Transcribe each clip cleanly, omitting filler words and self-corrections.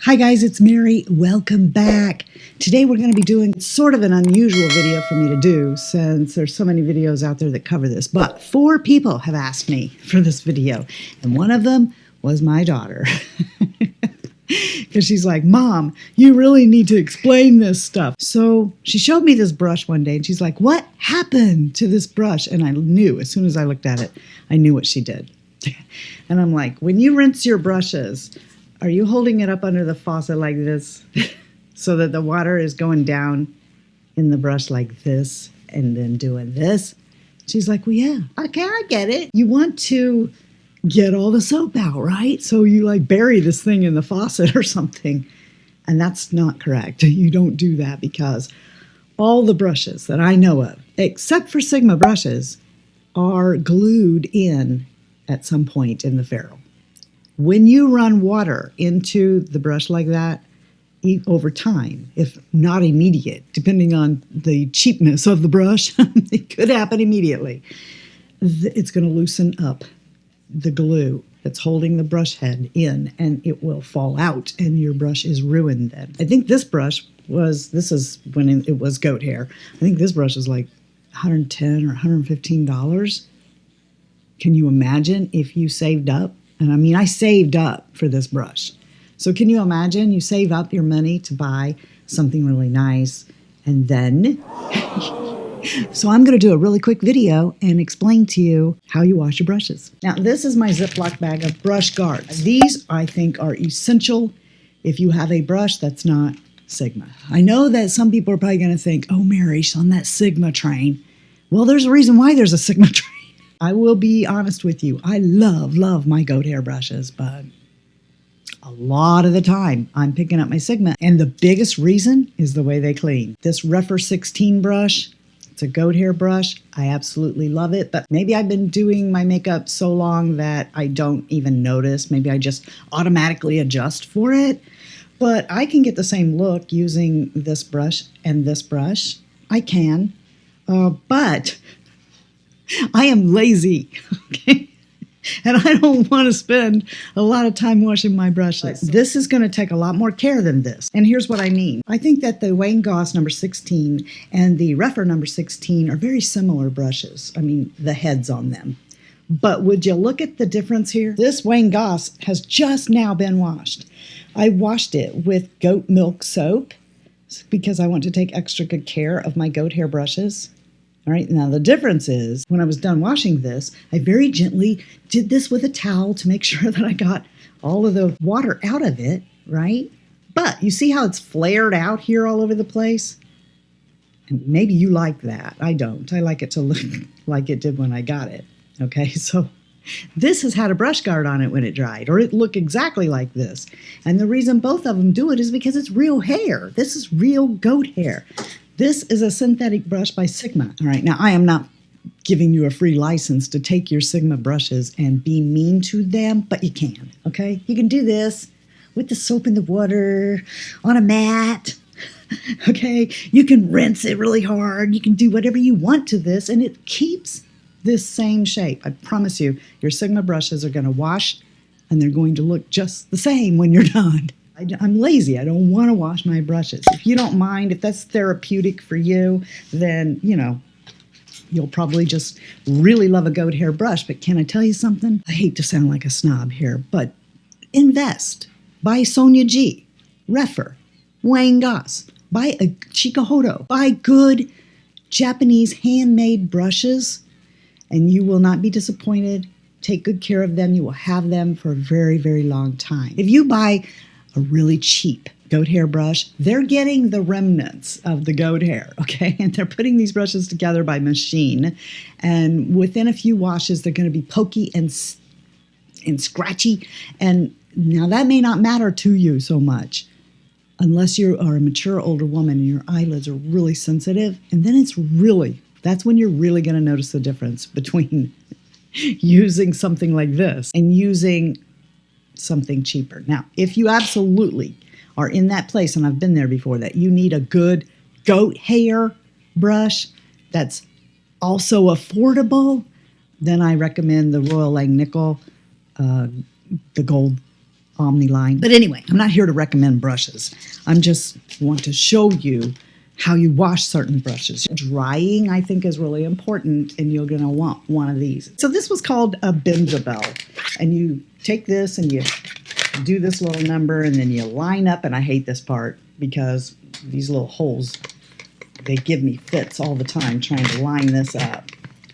Hi guys, it's Mary. Welcome back. Today we're going to be doing sort of an unusual video for me to do since there's so many videos out there that cover this. But 4 people have asked me for this video, and one of them was my daughter. Because she's like, Mom, you really need to explain this stuff. So she showed me this brush one day and she's like, what happened to this brush? And I knew, as soon as I looked at it, I knew what she did. And I'm like, when you rinse your brushes, are you holding it up under the faucet like this so that the water is going down in the brush like this and then doing this? She's like, well, yeah, okay, I get it. You want to get all the soap out, right? So you like bury this thing in the faucet or something. And that's not correct. You don't do that because all the brushes that I know of, except for Sigma brushes, are glued in at some point in the ferrule. When you run water into the brush like that, over time, if not immediate, depending on the cheapness of the brush, it could happen immediately. It's going to loosen up the glue that's holding the brush head in, and it will fall out, and your brush is ruined then. I think this brush was, this is when it was goat hair. I think this brush is like $110 or $115. Can you imagine if you saved up? And I mean, I saved up for this brush. So can you imagine you save up your money to buy something really nice, and then so I'm going to do a really quick video and explain to you how you wash your brushes. Now, this is my Ziploc bag of brush guards. These, I think, are essential if you have a brush that's not Sigma. I know that some people are probably going to think, oh, Mary, she's on that Sigma train. Well, there's a reason why there's a Sigma train. I will be honest with you. I love my goat hair brushes, but a lot of the time I'm picking up my Sigma. And the biggest reason is the way they clean. This Refer 16 brush, it's a goat hair brush. I absolutely love it, but maybe I've been doing my makeup so long that I don't even notice. Maybe I just automatically adjust for it. But I can get the same look using this brush and this brush. I can, but I am lazy, okay? And I don't want to spend a lot of time washing my brushes. This is going to take a lot more care than this. And here's what I mean. I think that the Wayne Goss number 16 and the Refer number 16 are very similar brushes. I mean, the heads on them. But would you look at the difference here? This Wayne Goss has just now been washed. I washed it with goat milk soap because I want to take extra good care of my goat hair brushes. All right, now the difference is when I was done washing this, I very gently did this with a towel to make sure that I got all of the water out of it, right? But you see how it's flared out here all over the place? And maybe you like that. I don't. I like it to look like it did when I got it. Okay, so this has had a brush guard on it when it dried, or it looked exactly like this. And the reason both of them do it is because it's real hair. This is real goat hair. This is a synthetic brush by Sigma. All right, now I am not giving you a free license to take your Sigma brushes and be mean to them, but you can, okay? You can do this with the soap in the water, on a mat, okay? You can rinse it really hard. You can do whatever you want to this, and it keeps this same shape. I promise you, your Sigma brushes are gonna wash, and they're going to look just the same when you're done. I'm lazy. I don't want to wash my brushes. If you don't mind, if that's therapeutic for you, then, you know, you'll probably just really love a goat hair brush. But can I tell you something? I hate to sound like a snob here, but invest. Buy Sonia G, Refer, Wayne Goss, buy a Chikuhodo, buy good Japanese handmade brushes, and you will not be disappointed. Take good care of them. You will have them for a very, very long time. If you buy a really cheap goat hair brush, they're getting the remnants of the goat hair, okay? And they're putting these brushes together by machine. And within a few washes, they're going to be pokey and scratchy. And now that may not matter to you so much unless you are a mature older woman and your eyelids are really sensitive. And then that's when you're really going to notice the difference between using something like this and using something cheaper. Now, if you absolutely are in that place, and I've been there before, that you need a good goat hair brush that's also affordable, then I recommend the Royal Langnickel, the gold Omni-line. But anyway, I'm not here to recommend brushes. I'm just want to show you how you wash certain brushes. Drying, I think, is really important, and you're going to want one of these. So this was called a Bell, and you take this and you do this little number, and then you line up, and I hate this part because these little holes, they give me fits all the time trying to line this up.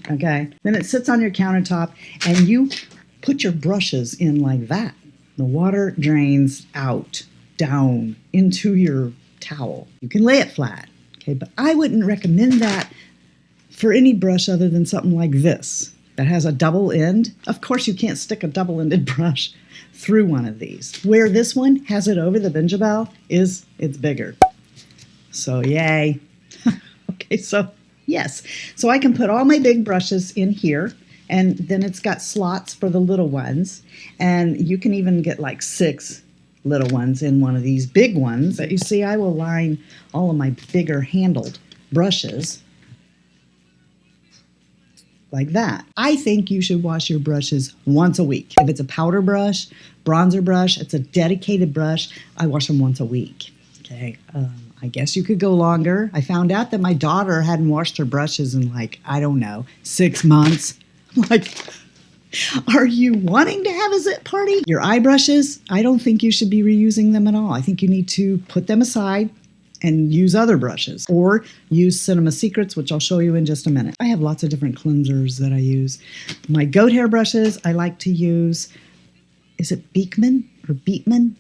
Okay? Then it sits on your countertop, and you put your brushes in like that. The water drains out, down, into your towel. You can lay it flat. Okay, but I wouldn't recommend that for any brush other than something like this that has a double end. Of course, you can't stick a double-ended brush through one of these. Where this one has it over the Bell is it's bigger. So yay. Okay, so yes. So I can put all my big brushes in here, and then it's got slots for the little ones, and you can even get like 6 little ones in one of these big ones. But you see, I will line all of my bigger handled brushes like that. I think you should wash your brushes once a week. If it's a powder brush, bronzer brush, it's a dedicated brush, I wash them once a week. Okay, I guess you could go longer. I found out that my daughter hadn't washed her brushes in like, I don't know, 6 months. Like, are you wanting to have a zit party? Your eye brushes, I don't think you should be reusing them at all. I think you need to put them aside and use other brushes, or use Cinema Secrets, which I'll show you in just a minute. I have lots of different cleansers that I use. My goat hair brushes, I like to use, is it Beekman or Beekman?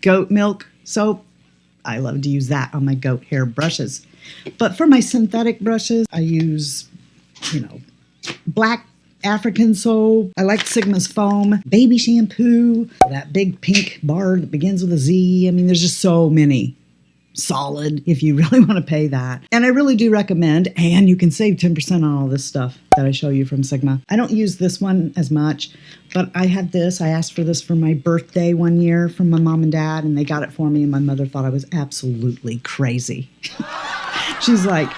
Goat milk soap. I love to use that on my goat hair brushes. But for my synthetic brushes, I use, black African soap. I like Sigma's foam, baby shampoo, that big pink bar that begins with a Z. I mean, there's just so many. Solid, if you really want to pay that. And I really do recommend, and you can save 10% on all this stuff that I show you from Sigma. I don't use this one as much, but I have this. I asked for this for my birthday one year from my mom and dad, and they got it for me, and my mother thought I was absolutely crazy. She's like,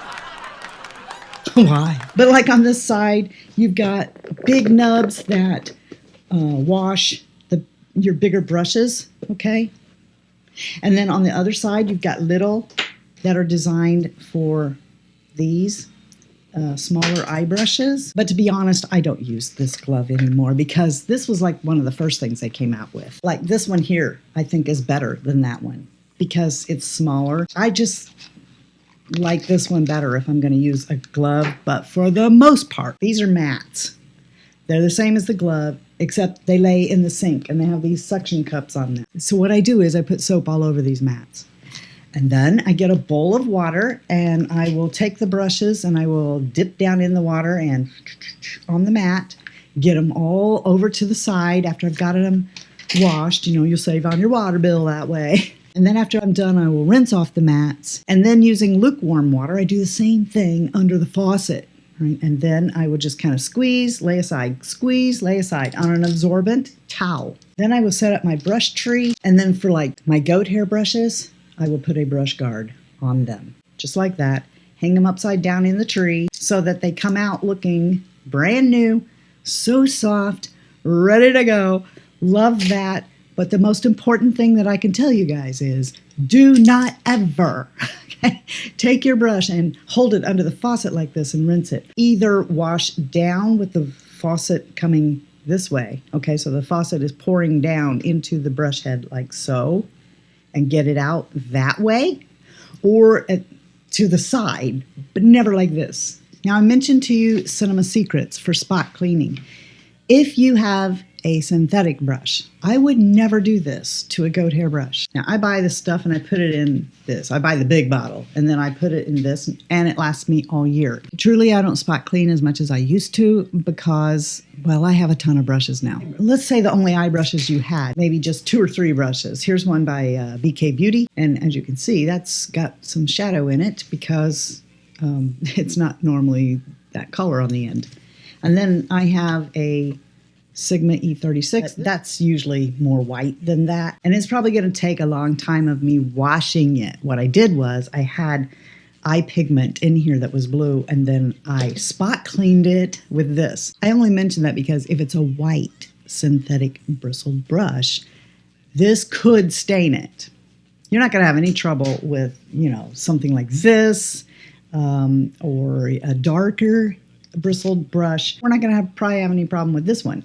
why? But like on this side, you've got big nubs that wash your bigger brushes, okay? And then on the other side, you've got little that are designed for these smaller eye brushes. But to be honest, I don't use this glove anymore because this was like one of the first things they came out with. Like this one here, I think is better than that one because it's smaller. I just like this one better if I'm going to use a glove, but for the most part, these are mats. They're the same as the glove, except they lay in the sink and they have these suction cups on them. So what I do is I put soap all over these mats. And then I get a bowl of water and I will take the brushes and I will dip down in the water and on the mat, get them all over to the side after I've got them washed. You'll save on your water bill that way. And then after I'm done, I will rinse off the mats. And then using lukewarm water, I do the same thing under the faucet. Right? And then I would just kind of squeeze, lay aside on an absorbent towel. Then I will set up my brush tree. And then for like my goat hair brushes, I will put a brush guard on them. Just like that. Hang them upside down in the tree so that they come out looking brand new, so soft, ready to go. Love that. But the most important thing that I can tell you guys is do not ever take your brush and hold it under the faucet like this and rinse it. Either wash down with the faucet coming this way. Okay, so the faucet is pouring down into the brush head like so and get it out that way, or to the side, but never like this. Now I mentioned to you Cinema Secrets for spot cleaning. If you have a synthetic brush, I would never do this to a goat hair brush. Now I buy this stuff and I put it in this. I buy the big bottle and then I put it in this and it lasts me all year. Truly, I don't spot clean as much as I used to because, well, I have a ton of brushes now. Let's say the only eye brushes you had, maybe just 2 or 3 brushes. Here's one by BK Beauty, and as you can see, that's got some shadow in it because it's not normally that color on the end. And then I have a Sigma E36. That's usually more white than that. And it's probably going to take a long time of me washing it. What I did was I had eye pigment in here that was blue, and then I spot cleaned it with this. I only mention that because if it's a white synthetic bristled brush, this could stain it. You're not going to have any trouble with, something like this or a darker bristled brush. We're not going to probably have any problem with this one,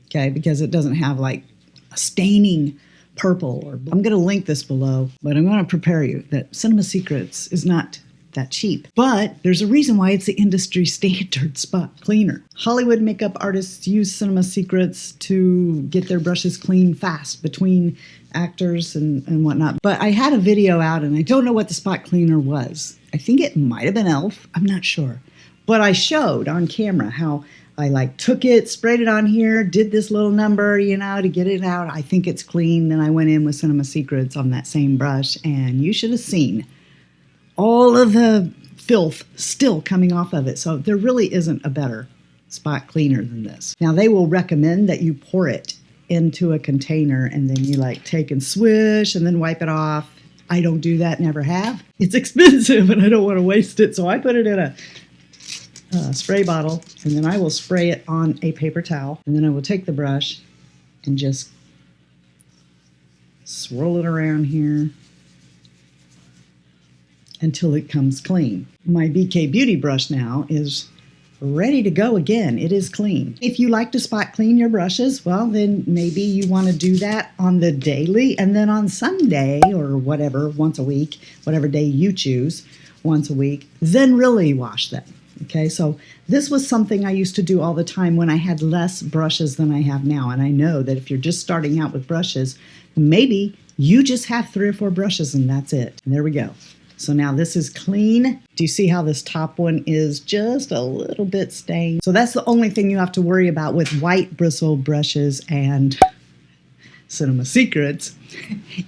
okay, because it doesn't have like a staining purple. I'm going to link this below, but I'm going to prepare you that Cinema Secrets is not that cheap. But there's a reason why it's the industry standard spot cleaner. Hollywood makeup artists use Cinema Secrets to get their brushes clean fast between actors and whatnot. But I had a video out and I don't know what the spot cleaner was. I think it might have been e.l.f. I'm not sure. But I showed on camera how I took it, sprayed it on here, did this little number, to get it out. I think it's clean. Then I went in with Cinema Secrets on that same brush, and you should have seen all of the filth still coming off of it. So there really isn't a better spot cleaner than this. Now, they will recommend that you pour it into a container and then you take and swish and then wipe it off. I don't do that, never have. It's expensive and I don't want to waste it. So I put it in a spray bottle and then I will spray it on a paper towel. And then I will take the brush and just swirl it around here until it comes clean. My BK Beauty brush now is ready to go again. It is clean. If you like to spot clean your brushes, well, then maybe you want to do that on the daily, and then on Sunday or whatever, once a week, whatever day you choose, once a week, then really wash them. Okay, so this was something I used to do all the time when I had less brushes than I have now. And I know that if you're just starting out with brushes, maybe you just have 3 or 4 brushes and that's it. And there we go. So now this is clean. Do you see how this top one is just a little bit stained? So that's the only thing you have to worry about with white bristle brushes and Cinema Secrets.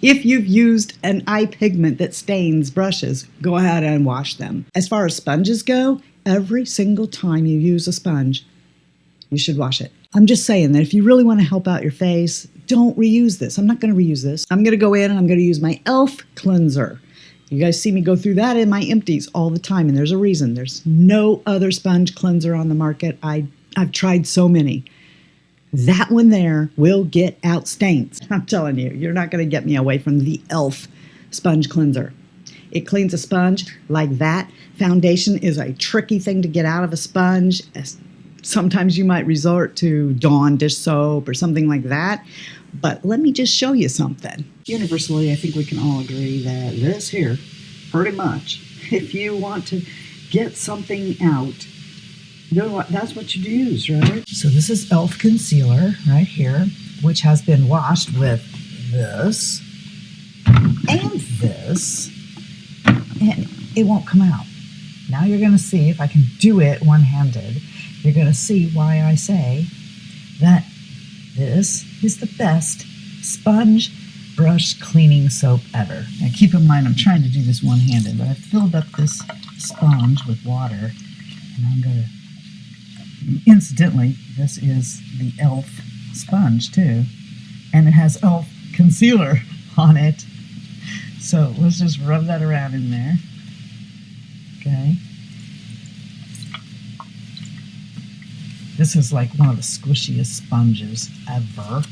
If you've used an eye pigment that stains brushes, go ahead and wash them. As far as sponges go, every single time you use a sponge, you should wash it. I'm just saying that if you really want to help out your face, don't reuse this. I'm not going to reuse this. I'm going to go in and I'm going to use my e.l.f. cleanser. You guys see me go through that in my empties all the time, and there's a reason. There's no other sponge cleanser on the market. I've tried so many. That one there will get out stains. I'm telling you, you're not going to get me away from the e.l.f. sponge cleanser. It cleans a sponge like that. Foundation is a tricky thing to get out of a sponge. Sometimes you might resort to Dawn dish soap or something like that. But let me just show you something. Universally, I think we can all agree that this here, pretty much, if you want to get something out, that's what you use, right? So this is e.l.f. concealer right here, which has been washed with this and this, and it won't come out. Now you're going to see, if I can do it one-handed, you're going to see why I say that this is the best sponge brush cleaning soap ever. Now keep in mind, I'm trying to do this one-handed, but I filled up this sponge with water, and I'm going to, incidentally, this is the e.l.f. sponge too, and it has e.l.f. concealer on it. So let's just rub that around in there. Okay. This is like one of the squishiest sponges ever.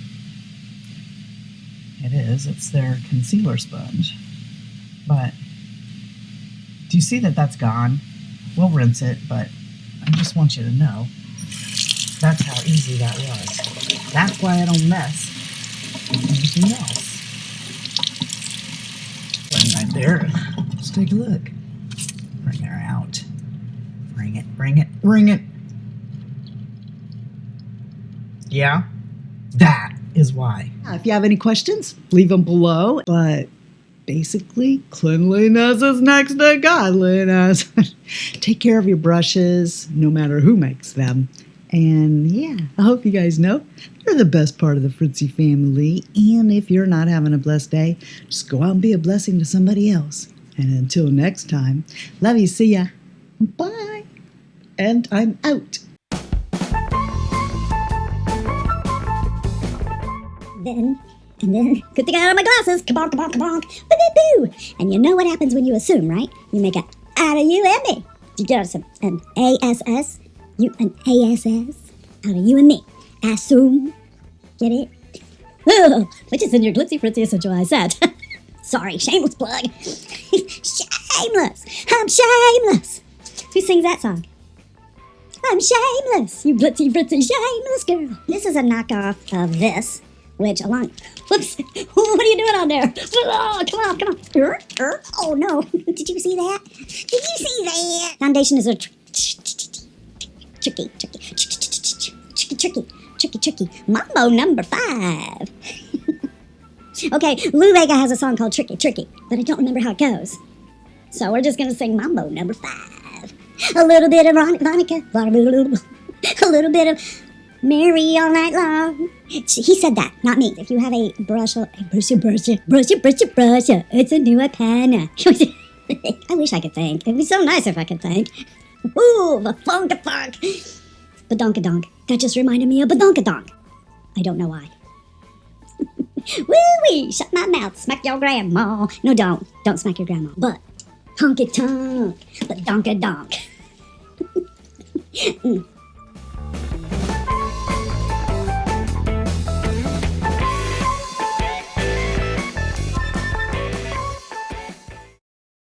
It is. It's their concealer sponge. But do you see that that's gone? We'll rinse it, but I just want you to know that's how easy that was. That's why I don't mess with anything else. Right there. Let's take a look. Bring her out. Bring it, bring it, bring it. Yeah, that is why. If you have any questions, leave them below. But basically, cleanliness is next to godliness. Take care of your brushes, no matter who makes them. And yeah, I hope you guys know you're the best part of the Fritzy family. And if you're not having a blessed day, just go out and be a blessing to somebody else. And until next time, love you, see ya. Bye. And I'm out. And then, good thing I got on my glasses. Kabonk, kabonk, kabonk. Boo-boo-boo. And you know what happens when you assume, right? You make a out of you and me. You get an ASS, you an ASS, out of you and me. Assume. Get it? which is in your Glitzy Fritzy Essential Eye set. Sorry, shameless plug. Shameless. I'm shameless. Who sings that song? I'm shameless. You Glitzy Fritzy shameless girl. This is a knockoff of this, which along... Whoops. What are you doing on there? Oh, come on, come on. Oh, no. Did you see that? Did you see that? Foundation is a tricky. Mambo number 5. Okay, Lou Vega has a song called Tricky, but I don't remember how it goes. So we're just going to sing Mambo number 5. A little bit of Monica, a little bit of Mary all night long. He said that, not me. If you have a brush, it's a new pen. I wish I could think. It'd be so nice if I could think. Ooh, the funk. Badonkadonk. That just reminded me of Badonkadonk. I don't know why. Woo-wee, shut my mouth, smack your grandma. No, don't smack your grandma. But honky-tonk, badonkadonk.